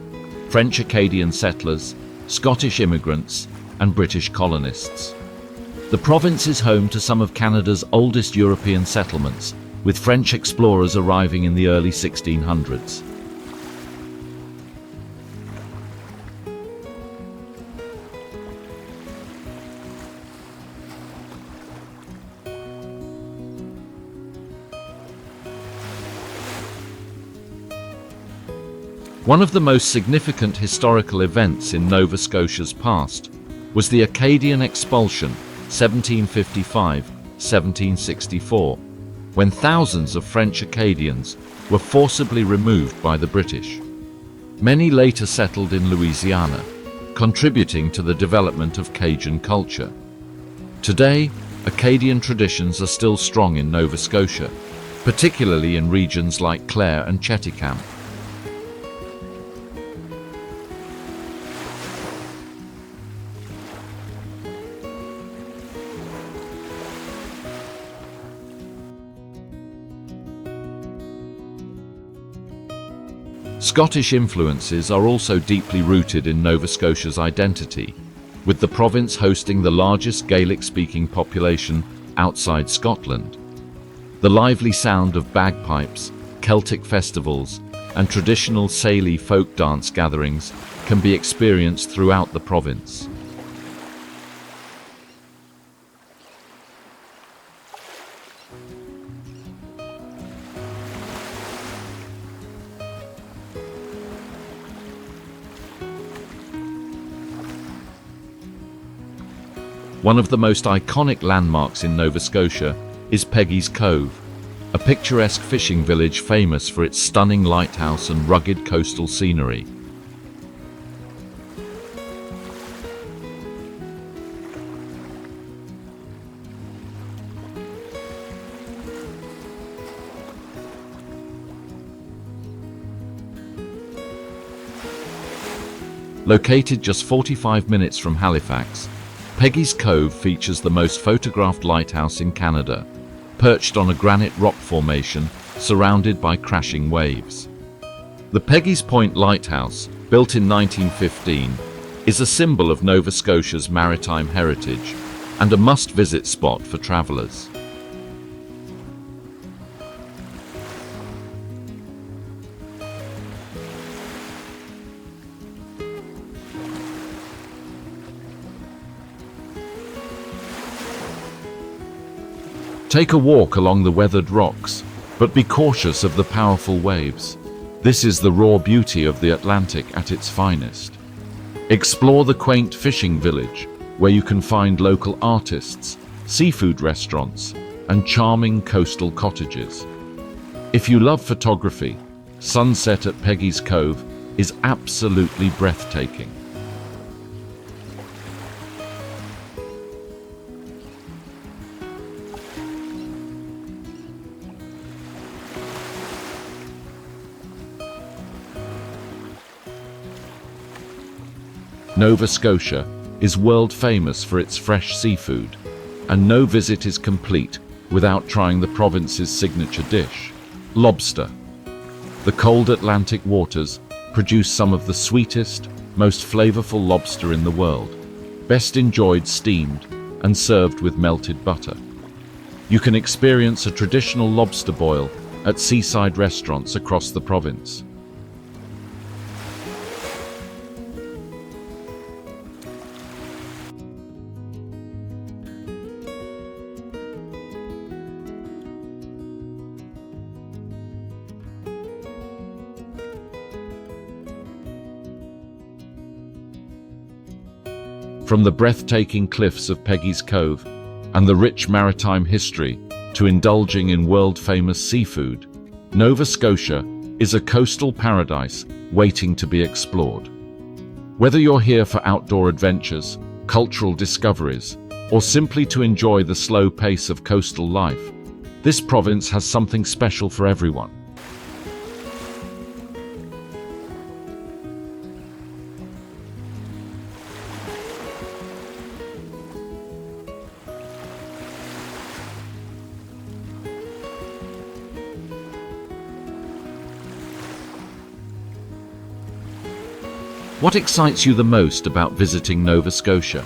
French Acadian settlers, Scottish immigrants, and British colonists. The province is home to some of Canada's oldest European settlements, with French explorers arriving in the early 1600s. One of the most significant historical events in Nova Scotia's past was the Acadian expulsion, 1755-1764, when thousands of French Acadians were forcibly removed by the British. Many later settled in Louisiana, contributing to the development of Cajun culture. Today, Acadian traditions are still strong in Nova Scotia, particularly in regions like Clare and Cheticamp. Scottish influences are also deeply rooted in Nova Scotia's identity, with the province hosting the largest Gaelic-speaking population outside Scotland. The lively sound of bagpipes, Celtic festivals, and traditional Saillie folk dance gatherings can be experienced throughout the province. One of the most iconic landmarks in Nova Scotia is Peggy's Cove, a picturesque fishing village famous for its stunning lighthouse and rugged coastal scenery. Located just 45 minutes from Halifax, Peggy's Cove features the most photographed lighthouse in Canada, perched on a granite rock formation surrounded by crashing waves. The Peggy's Point Lighthouse, built in 1915, is a symbol of Nova Scotia's maritime heritage and a must-visit spot for travelers. Take a walk along the weathered rocks, but be cautious of the powerful waves. This is the raw beauty of the Atlantic at its finest. Explore the quaint fishing village, where you can find local artists, seafood restaurants, and charming coastal cottages. If you love photography, sunset at Peggy's Cove is absolutely breathtaking. Nova Scotia is world famous for its fresh seafood, and no visit is complete without trying the province's signature dish, Lobster. The cold Atlantic waters produce some of the sweetest, most flavorful lobster in the world, best enjoyed steamed and served with melted butter. You can experience a traditional lobster boil at seaside restaurants across the province. From the breathtaking cliffs of Peggy's Cove and the rich maritime history to indulging in world-famous seafood, Nova Scotia is a coastal paradise waiting to be explored. Whether you're here for outdoor adventures, cultural discoveries, or simply to enjoy the slow pace of coastal life, this province has something special for everyone. What excites you the most about visiting Nova Scotia?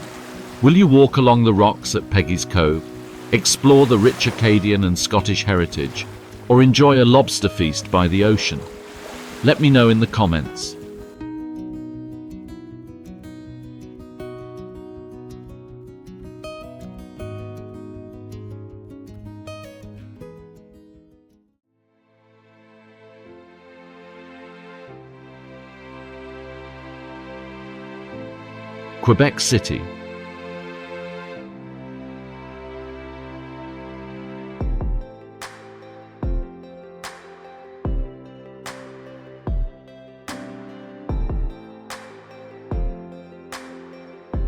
Will you walk along the rocks at Peggy's Cove, explore the rich Acadian and Scottish heritage, or enjoy a lobster feast by the ocean? Let me know in the comments. Quebec City.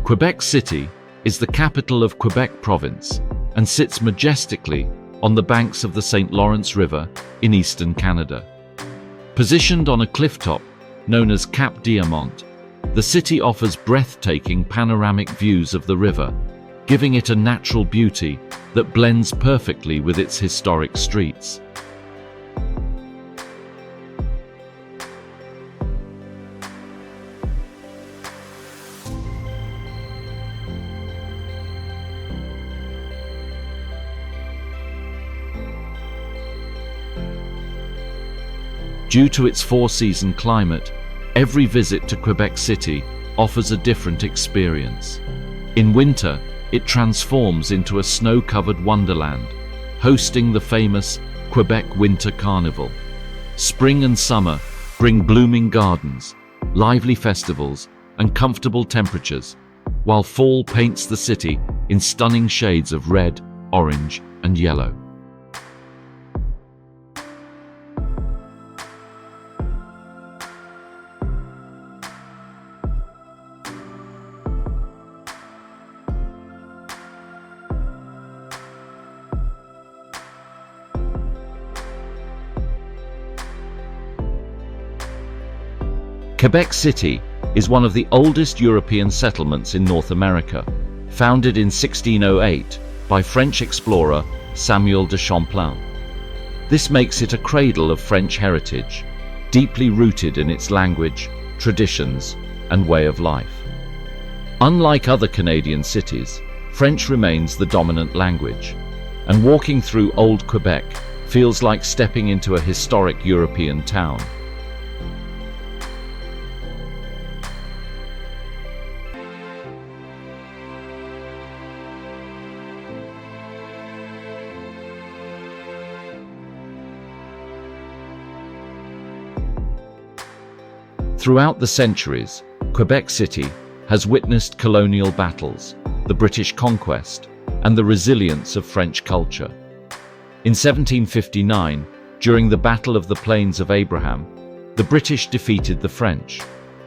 Quebec City is the capital of Quebec Province and sits majestically on the banks of the St. Lawrence River in eastern Canada. Positioned on a clifftop known as Cap Diamant, the city offers breathtaking panoramic views of the river, giving it a natural beauty that blends perfectly with its historic streets. Due to its four-season climate, every visit to Quebec City offers a different experience. In winter, it transforms into a snow-covered wonderland, hosting the famous Quebec Winter Carnival. Spring and summer bring blooming gardens, lively festivals, and comfortable temperatures, while fall paints the city in stunning shades of red, orange, and yellow. Quebec City is one of the oldest European settlements in North America, founded in 1608 by French explorer Samuel de Champlain. This makes it a cradle of French heritage, deeply rooted in its language, traditions, and way of life. Unlike other Canadian cities, French remains the dominant language, and walking through Old Quebec feels like stepping into a historic European town. Throughout the centuries, Quebec City has witnessed colonial battles, the British conquest, and the resilience of French culture. In 1759, during the Battle of the Plains of Abraham, the British defeated the French.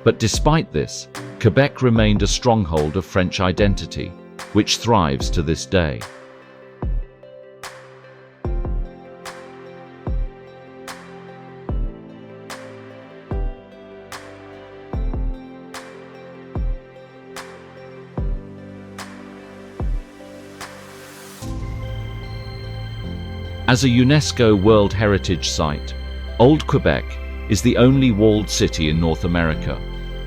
But despite this, Quebec remained a stronghold of French identity, which thrives to this day. As a UNESCO World Heritage Site, Old Quebec is the only walled city in North America,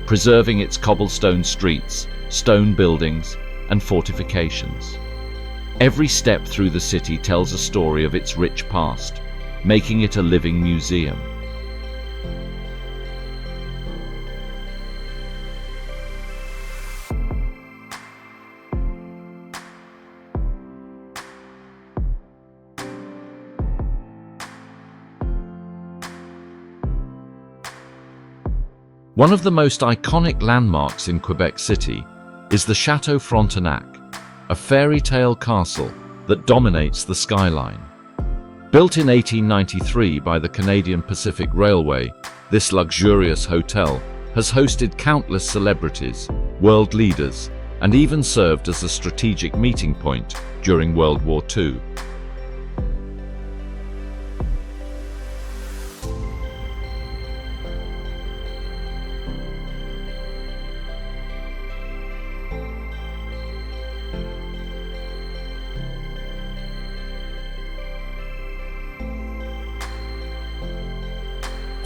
preserving its cobblestone streets, stone buildings, and fortifications. Every step through the city tells a story of its rich past, making it a living museum. One of the most iconic landmarks in Quebec City is the Chateau Frontenac, a fairy tale castle that dominates the skyline. Built in 1893 by the Canadian Pacific Railway, this luxurious hotel has hosted countless celebrities, world leaders, and even served as a strategic meeting point during World War II.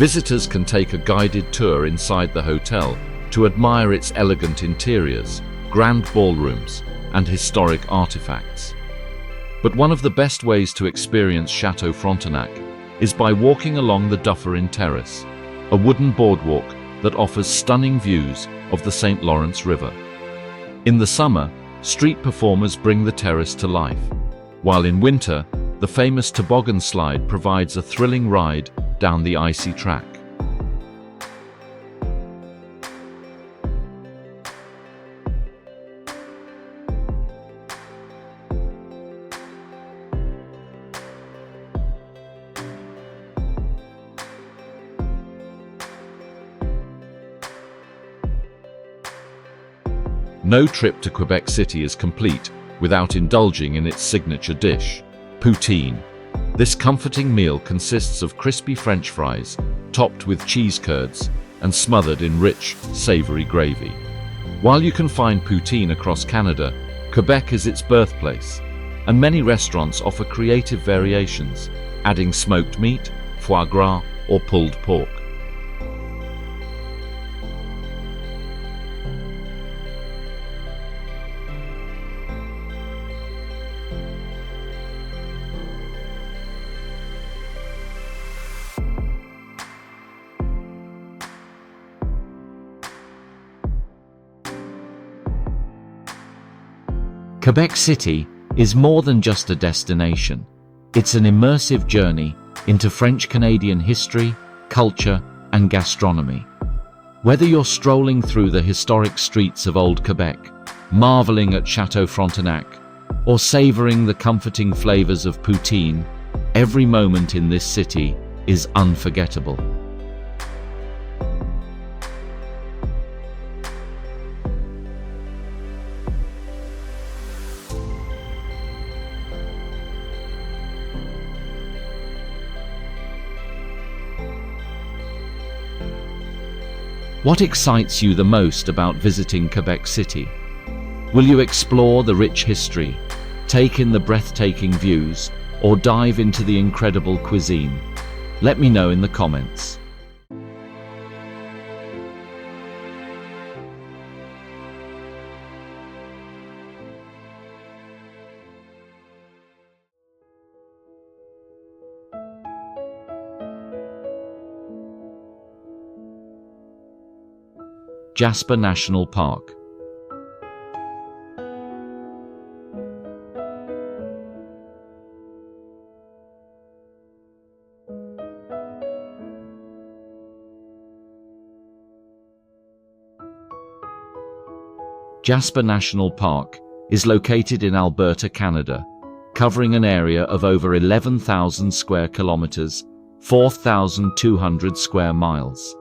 Visitors can take a guided tour inside the hotel to admire its elegant interiors, grand ballrooms, and historic artifacts. But one of the best ways to experience Chateau Frontenac is by walking along the Dufferin Terrace, a wooden boardwalk that offers stunning views of the St. Lawrence River. In the summer, street performers bring the terrace to life, while in winter, the famous toboggan slide provides a thrilling ride down the icy track. No trip to Quebec City is complete without indulging in its signature dish, poutine. This comforting meal consists of crispy French fries, topped with cheese curds, and smothered in rich, savory gravy. While you can find poutine across Canada, Quebec is its birthplace, and many restaurants offer creative variations, adding smoked meat, foie gras, or pulled pork. Quebec City is more than just a destination. It's an immersive journey into French-Canadian history, culture, and gastronomy. Whether you're strolling through the historic streets of Old Quebec, marveling at Chateau Frontenac, or savoring the comforting flavors of poutine, every moment in this city is unforgettable. What excites you the most about visiting Quebec City? Will you explore the rich history, take in the breathtaking views, or dive into the incredible cuisine? Let me know in the comments. Jasper National Park. Jasper National Park is located in Alberta, Canada, covering an area of over 11,000 square kilometers, 4,200 square miles.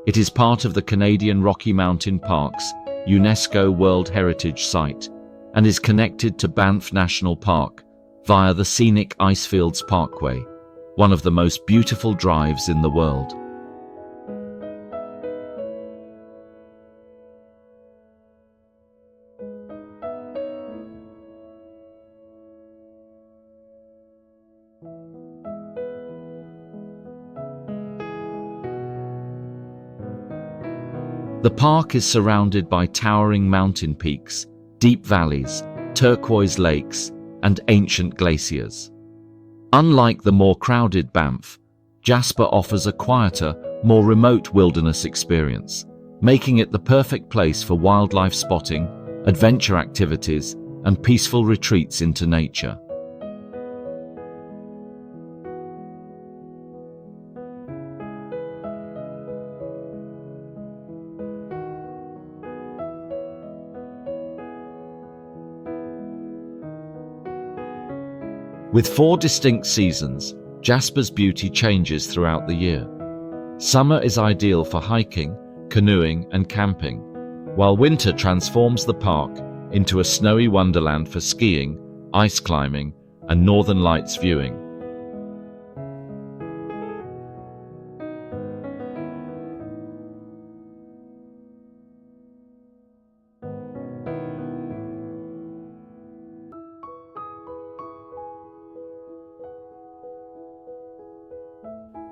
It is part of the Canadian Rocky Mountain Parks UNESCO World Heritage Site and is connected to Banff National Park via the scenic Icefields Parkway, one of the most beautiful drives in the world. The park is surrounded by towering mountain peaks, deep valleys, turquoise lakes, and ancient glaciers. Unlike the more crowded Banff, Jasper offers a quieter, more remote wilderness experience, making it the perfect place for wildlife spotting, adventure activities, and peaceful retreats into nature. With 4 distinct seasons, Jasper's beauty changes throughout the year. Summer is ideal for hiking, canoeing, and camping, while winter transforms the park into a snowy wonderland for skiing, ice climbing, and northern lights viewing.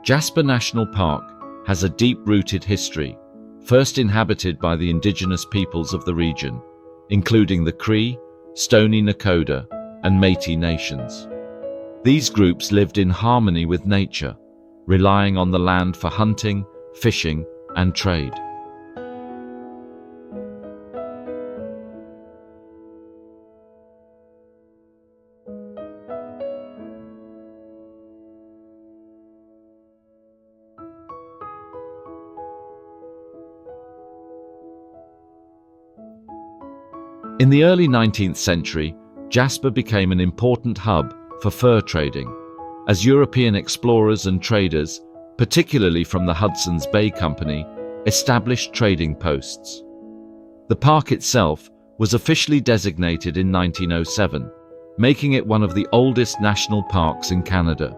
Jasper National Park has a deep-rooted history, first inhabited by the indigenous peoples of the region, including the Cree, Stoney Nakoda, and Métis nations. These groups lived in harmony with nature, relying on the land for hunting, fishing, and trade. In the early 19th century, Jasper became an important hub for fur trading, as European explorers and traders, particularly from the Hudson's Bay Company, established trading posts. The park itself was officially designated in 1907, making it one of the oldest national parks in Canada.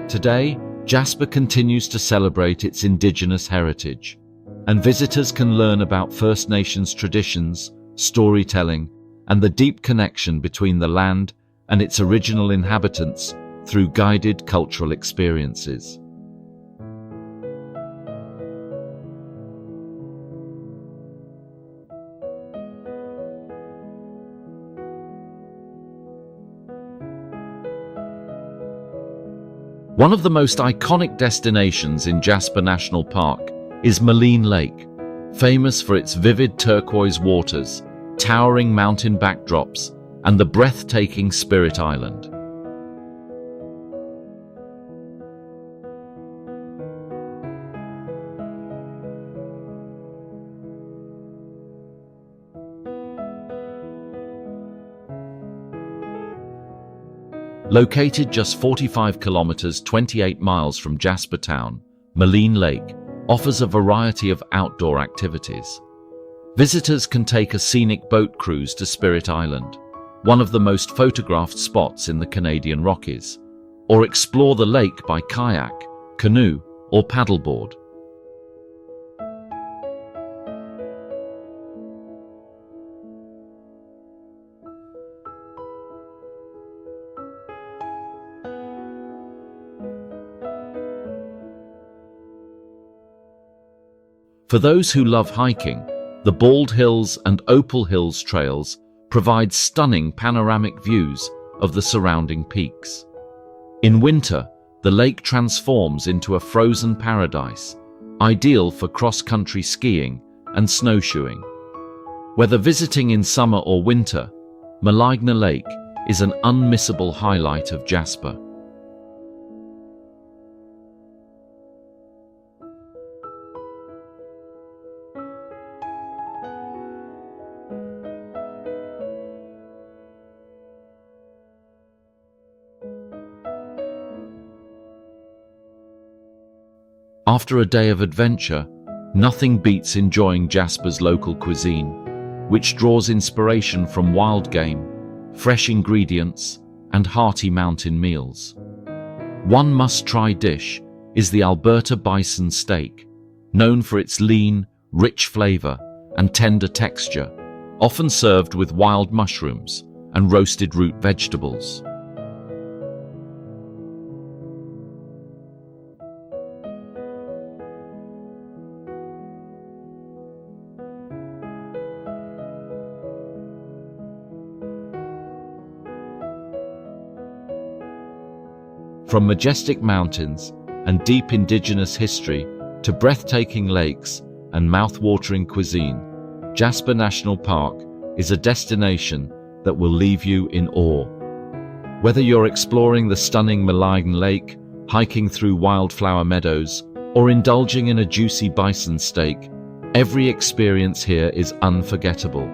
Today, Jasper continues to celebrate its Indigenous heritage, and visitors can learn about First Nations traditions, storytelling, and the deep connection between the land and its original inhabitants through guided cultural experiences. One of the most iconic destinations in Jasper National Park is Maligne Lake, famous for its vivid turquoise waters, towering mountain backdrops, and the breathtaking Spirit Island. Located just 45 kilometers 28 miles from Jasper town, Maligne Lake offers a variety of outdoor activities. Visitors can take a scenic boat cruise to Spirit Island, one of the most photographed spots in the Canadian Rockies, or explore the lake by kayak, canoe, or paddleboard. For those who love hiking, the Bald Hills and Opal Hills trails provide stunning panoramic views of the surrounding peaks. In winter, the lake transforms into a frozen paradise, ideal for cross-country skiing and snowshoeing. Whether visiting in summer or winter, Maligne Lake is an unmissable highlight of Jasper. After a day of adventure, nothing beats enjoying Jasper's local cuisine, which draws inspiration from wild game, fresh ingredients, and hearty mountain meals. One must-try dish is the Alberta bison steak, known for its lean, rich flavor and tender texture, often served with wild mushrooms and roasted root vegetables. From majestic mountains and deep indigenous history to breathtaking lakes and mouth-watering cuisine, Jasper National Park is a destination that will leave you in awe. Whether you're exploring the stunning Maligne Lake, hiking through wildflower meadows, or indulging in a juicy bison steak, every experience here is unforgettable.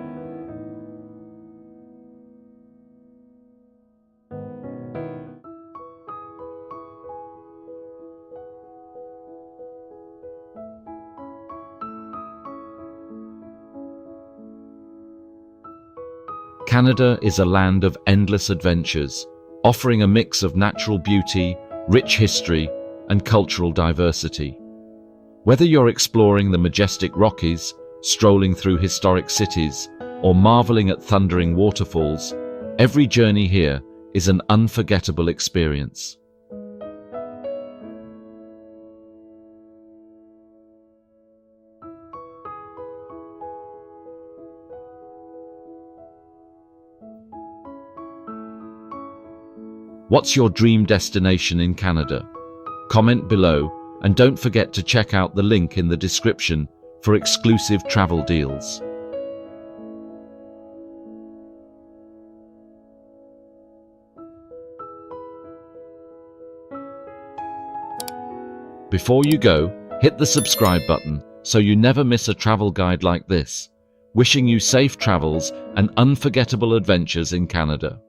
Canada is a land of endless adventures, offering a mix of natural beauty, rich history, and cultural diversity. Whether you're exploring the majestic Rockies, strolling through historic cities, or marveling at thundering waterfalls, every journey here is an unforgettable experience. What's your dream destination in Canada? Comment below and don't forget to check out the link in the description for exclusive travel deals. Before you go, hit the subscribe button so you never miss a travel guide like this. Wishing you safe travels and unforgettable adventures in Canada.